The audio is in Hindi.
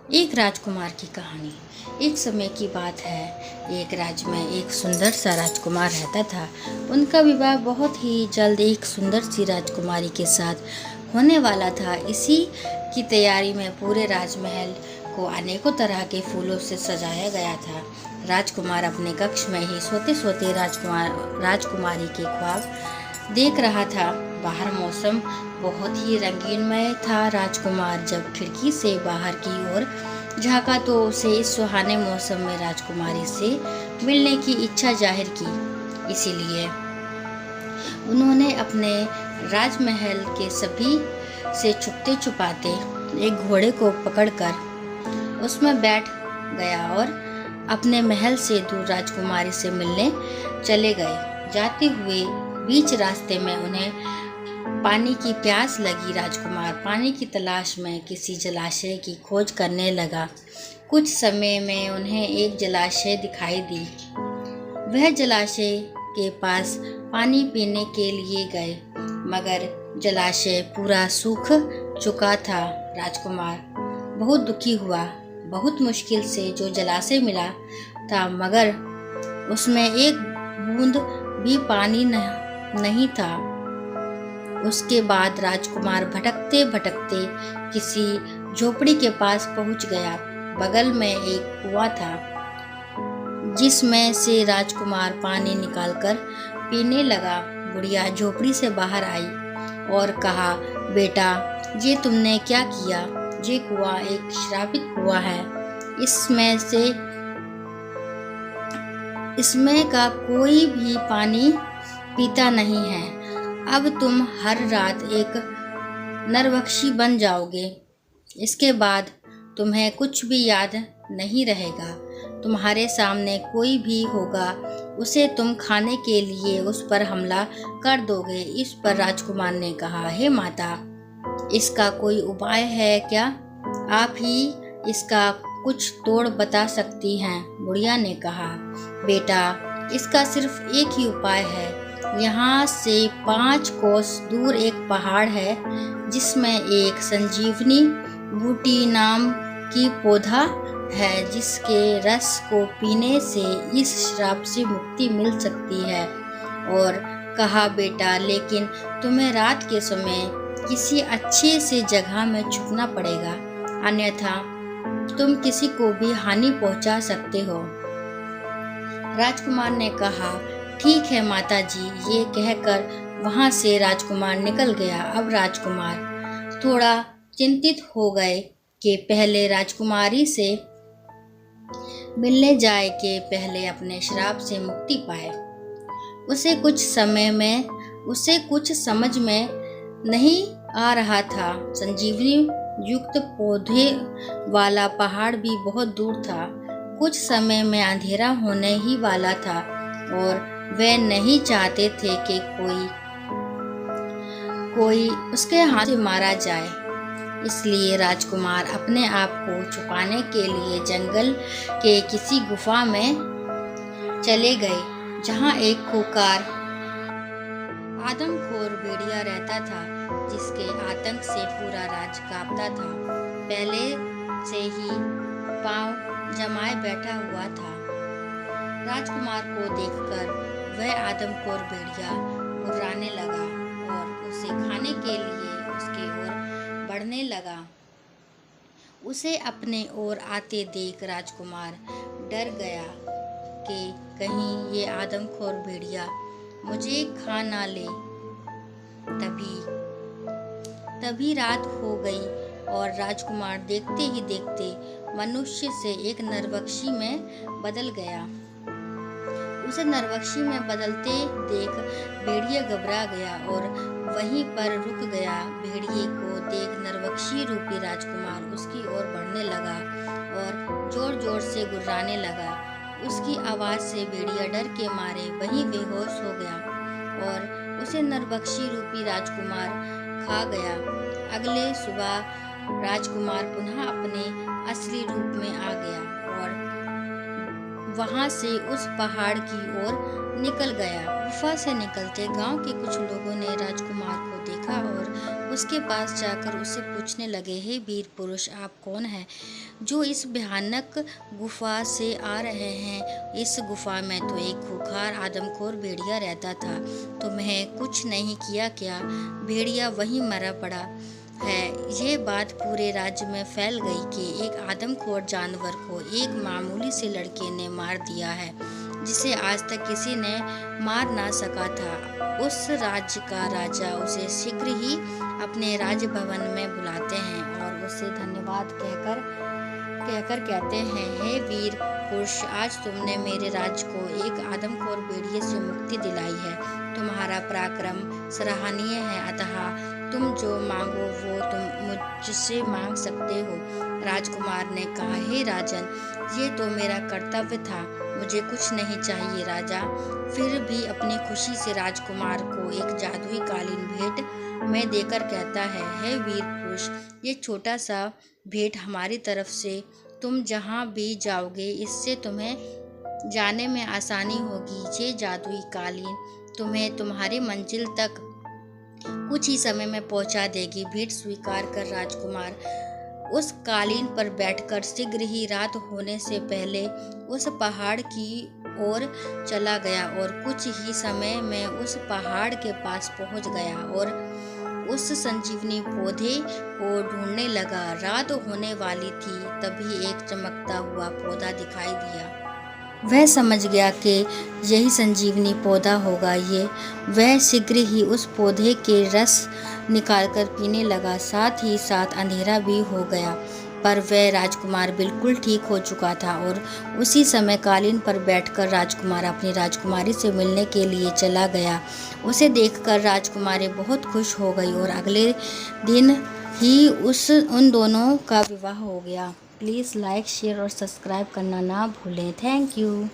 एक राजकुमार की कहानी। एक समय की बात है, एक राज्य में एक सुंदर सा राजकुमार रहता था। उनका विवाह बहुत ही जल्द एक सुंदर सी राजकुमारी के साथ होने वाला था। इसी की तैयारी में पूरे राजमहल को अनेकों तरह के फूलों से सजाया गया था। राजकुमार अपने कक्ष में ही सोते सोते राजकुमारी के ख्वाब देख रहा था। बाहर मौसम बहुत ही रंगीनमय था। राजकुमार जब खिड़की से बाहर की ओर झांका तो उसे इस सुहाने मौसम में राजकुमारी से मिलने की इच्छा जाहिर की। इसीलिए उन्होंने अपने राजमहल के सभी से छुपते छुपाते एक घोड़े को पकड़कर उसमें बैठ गया और अपने महल से दूर राजकुमारी से मिलने चले गए। जाते हुए बीच रास्ते में उन्हें पानी की प्यास लगी। राजकुमार पानी की तलाश में किसी जलाशय की खोज करने लगा। कुछ समय में उन्हें एक जलाशय दिखाई दी। वह जलाशय के पास पानी पीने के लिए गए, मगर जलाशय पूरा सूख चुका था। राजकुमार बहुत दुखी हुआ। बहुत मुश्किल से जो जलाशय मिला था, मगर उसमें एक बूंद भी पानी नहीं था। उसके बाद राजकुमार भटकते भटकते किसी झोपड़ी के पास पहुंच गया। बगल में एक कुआं था, जिसमें से राजकुमार पानी निकालकर पीने लगा। बुढ़िया झोपड़ी से बाहर आई और कहा, बेटा, ये तुमने क्या किया? ये कुआं एक श्रापित कुआं है। इसमें का कोई भी पानी पीता नहीं है। अब तुम हर रात एक नरभक्षी बन जाओगे। इसके बाद तुम्हें कुछ भी याद नहीं रहेगा। तुम्हारे सामने कोई भी होगा, उसे तुम खाने के लिए उस पर हमला कर दोगे। इस पर राजकुमार ने कहा, हे माता, इसका कोई उपाय है क्या? आप ही इसका कुछ तोड़ बता सकती हैं। बुढ़िया ने कहा, बेटा, इसका सिर्फ एक ही उपाय है। यहाँ से 5 कोस दूर एक पहाड़ है, जिसमें एक संजीवनी बूटी नाम की पौधा है, जिसके रस को पीने से इस श्राप से मुक्ति मिल सकती है। और कहा, बेटा, लेकिन तुम्हें रात के समय किसी अच्छे से जगह में छुपना पड़ेगा, अन्यथा तुम किसी को भी हानि पहुंचा सकते हो। राजकुमार ने कहा, ठीक है माता जी। ये कहकर वहां से राजकुमार निकल गया। अब राजकुमार थोड़ा चिंतित हो गए कि पहले राजकुमारी से मिलने जाए के पहले अपने श्राप से मुक्ति पाए। उसे कुछ समझ में नहीं आ रहा था। संजीवनी युक्त पौधे वाला पहाड़ भी बहुत दूर था। कुछ समय में अंधेरा होने ही वाला था और वे नहीं चाहते थे कि कोई उसके हाथ से मारा जाए। इसलिए राजकुमार अपने आप को छुपाने के लिए जंगल के किसी गुफा में चले गए, जहां एक खूंखार आदमखोर भेड़िया रहता था, जिसके आतंक से पूरा राज्य कांपता था। पहले से ही पांव जमाए बैठा हुआ था। राजकुमार को देखकर वह आदमखोर भेड़िया गुर्राने लगा और उसे खाने के लिए उसके ओर बढ़ने लगा। उसे अपने ओर आते देख राजकुमार डर गया कि कहीं ये आदमखोर भेड़िया मुझे खा ना ले। तभी रात हो गई और राजकुमार देखते ही देखते मनुष्य से एक नरभक्षी में बदल गया। उसे नरभक्षी में बदलते देख भेड़िया घबरा गया और वहीं पर रुक गया। भेड़िए को देख नरभक्षी रूपी राजकुमार उसकी ओर बढ़ने लगा और जोर जोर से गुर्राने लगा। उसकी आवाज से भेड़िया डर के मारे वहीं बेहोश हो गया और उसे नरभक्षी रूपी राजकुमार खा गया। अगले सुबह राजकुमार पुनः अपने असली रूप में आ गया और वहां से उस पहाड़ की ओर निकल गया। गुफा से निकलते गांव के कुछ लोगों ने राजकुमार को देखा और उसके पास जाकर उससे पूछने लगे, हे वीर पुरुष, आप कौन हैं? जो इस भयानक गुफा से आ रहे हैं। इस गुफा में तो एक खूंखार आदमखोर भेड़िया रहता था। तुम्हें कुछ नहीं किया क्या? भेड़िया वहीं मरा पड़ा है। ये बात पूरे राज्य में फैल गई कि एक आदमखोर जानवर को एक मामूली से लड़के ने मार दिया है, जिसे आज तक किसी ने मार ना सका था। उस राज्य का राजा उसे शीघ्र ही अपने राजभवन में बुलाते हैं और उसे धन्यवाद कहकर कहते हैं, हे वीर पुरुष, आज तुमने मेरे राज्य को एक आदमखोर भेड़िए से मुक्ति दिलाई है। तुम्हारा पराक्रम सराहनीय है, अतः तुम जो मांगो वो तुम मुझसे मांग सकते हो। राजकुमार ने कहा, हे राजन, ये तो मेरा कर्तव्य था, मुझे कुछ नहीं चाहिए। राजा फिर भी अपनी खुशी से राजकुमार को एक जादुई कालीन भेंट में देकर कहता है, हे वीर पुरुष, ये छोटा सा भेंट हमारी तरफ से। तुम जहाँ भी जाओगे इससे तुम्हें जाने में आसानी होगी। ये जादुई कालीन तुम्हें तुम्हारी मंजिल तक कुछ ही समय में पहुंचा देगी। भेंट स्वीकार कर राजकुमार उस कालीन पर बैठकर शीघ्र ही रात होने से पहले उस पहाड़ की ओर चला गया और कुछ ही समय में उस पहाड़ के पास पहुंच गया और उस संजीवनी पौधे को ढूंढने लगा। रात होने वाली थी, तभी एक चमकता हुआ पौधा दिखाई दिया। वह समझ गया कि यही संजीवनी पौधा होगा। वह शीघ्र ही उस पौधे के रस निकालकर पीने लगा। साथ ही साथ अंधेरा भी हो गया, पर वह राजकुमार बिल्कुल ठीक हो चुका था और उसी समय कालीन पर बैठकर राजकुमार अपनी राजकुमारी से मिलने के लिए चला गया। उसे देखकर राजकुमारी बहुत खुश हो गई और अगले दिन ही उन दोनों का विवाह हो गया। प्लीज़ लाइक, शेयर और सब्सक्राइब करना ना भूलें। Thank you.